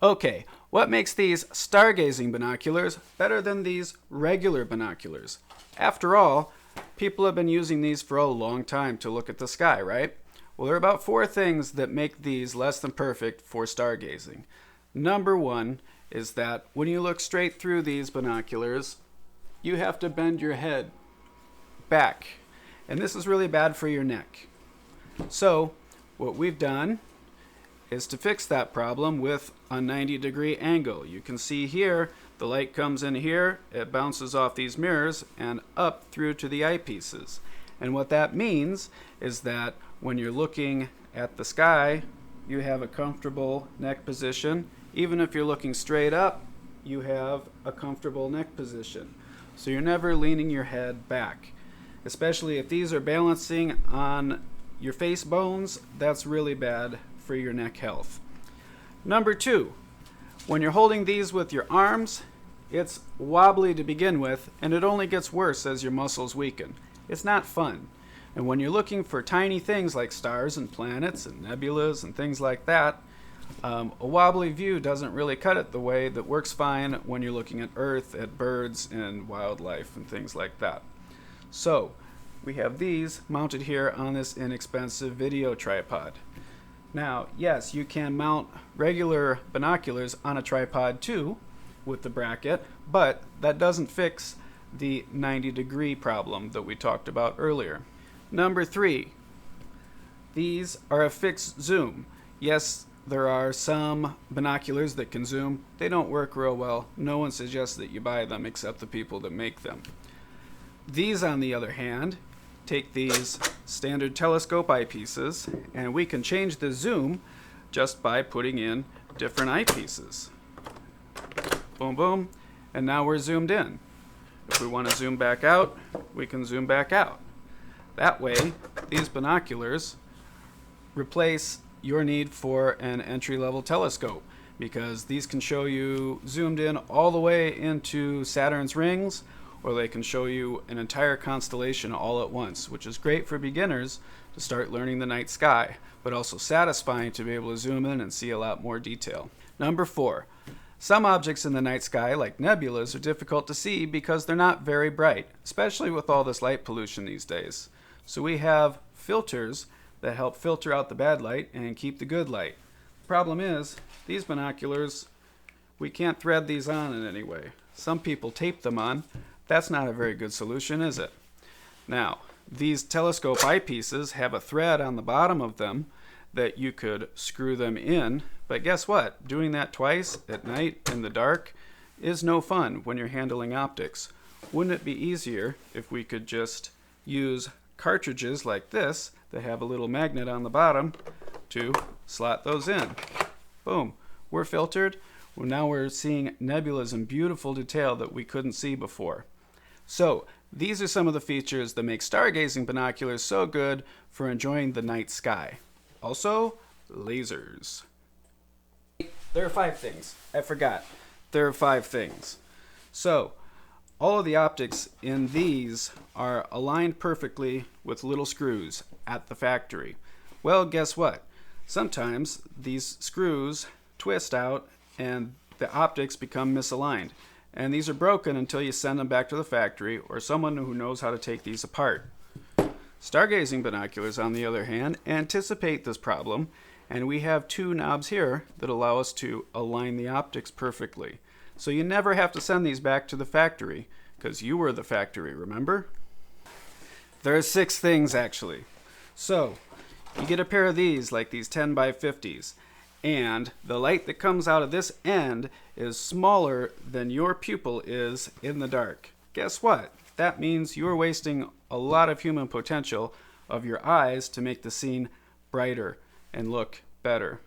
Okay, what makes these stargazing binoculars better than these regular binoculars? After all, people have been using these for a long time to look at the sky, right? Well, there are about 4 things that make these less than perfect for stargazing. Number 1 is that when you look straight through these binoculars, you have to bend your head back. And this is really bad for your neck. So, what we've done is to fix that problem with a 90-degree angle. You can see here, the light comes in here, it bounces off these mirrors and up through to the eyepieces. And what that means is that when you're looking at the sky, you have a comfortable neck position. Even if you're looking straight up, you have a comfortable neck position. So you're never leaning your head back. Especially if these are balancing on your face bones, that's really bad for your neck health. Number 2, when you're holding these with your arms, it's wobbly to begin with, and it only gets worse as your muscles weaken. It's not fun. And when you're looking for tiny things like stars and planets and nebulas and things like that, a wobbly view doesn't really cut it the way that works fine when you're looking at Earth, at birds and wildlife and things like that. So, we have these mounted here on this inexpensive video tripod. Now, yes, you can mount regular binoculars on a tripod too with the bracket, but that doesn't fix the 90-degree problem that we talked about earlier. Number 3, these are a fixed zoom. Yes, there are some binoculars that can zoom. They don't work real well. No one suggests that you buy them except the people that make them. These, on the other hand, take these standard telescope eyepieces, and we can change the zoom just by putting in different eyepieces. Boom, boom, and now we're zoomed in. If we want to zoom back out, we can zoom back out. That way, these binoculars replace your need for an entry-level telescope, because these can show you zoomed in all the way into Saturn's rings, or they can show you an entire constellation all at once, which is great for beginners to start learning the night sky, but also satisfying to be able to zoom in and see a lot more detail. Number 4, some objects in the night sky, like nebulas, are difficult to see because they're not very bright, especially with all this light pollution these days. So we have filters that help filter out the bad light and keep the good light. The problem is, these binoculars, we can't thread these on in any way. Some people tape them on. That's not a very good solution, is it? Now, these telescope eyepieces have a thread on the bottom of them that you could screw them in, but guess what? Doing that twice at night in the dark is no fun when you're handling optics. Wouldn't it be easier if we could just use cartridges like this that have a little magnet on the bottom to slot those in? Boom, we're filtered. Well, now we're seeing nebulas in beautiful detail that we couldn't see before. So, these are some of the features that make stargazing binoculars so good for enjoying the night sky. Also, lasers. There are 5 things. I forgot. There are 5 things. So, all of the optics in these are aligned perfectly with little screws at the factory. Well, guess what? Sometimes these screws twist out and the optics become misaligned. And these are broken until you send them back to the factory or someone who knows how to take these apart. Stargazing binoculars, on the other hand, anticipate this problem, and we have 2 knobs here that allow us to align the optics perfectly. So you never have to send these back to the factory, because you were the factory, remember? There are 6 things, actually. So, you get a pair of these, like these 10 by 50s, and the light that comes out of this end is smaller than your pupil is in the dark. Guess what? That means you're wasting a lot of human potential of your eyes to make the scene brighter and look better.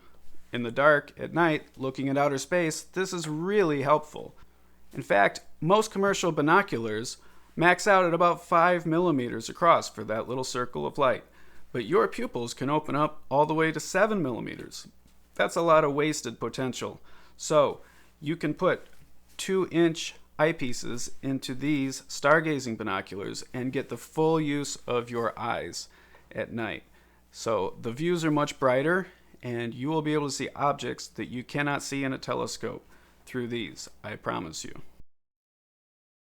In the dark, at night, looking at outer space, this is really helpful. In fact, most commercial binoculars max out at about 5 millimeters across for that little circle of light, but your pupils can open up all the way to 7 millimeters. That's a lot of wasted potential. So you can put 2-inch eyepieces into these stargazing binoculars and get the full use of your eyes at night. So the views are much brighter and you will be able to see objects that you cannot see in a telescope through these, I promise you.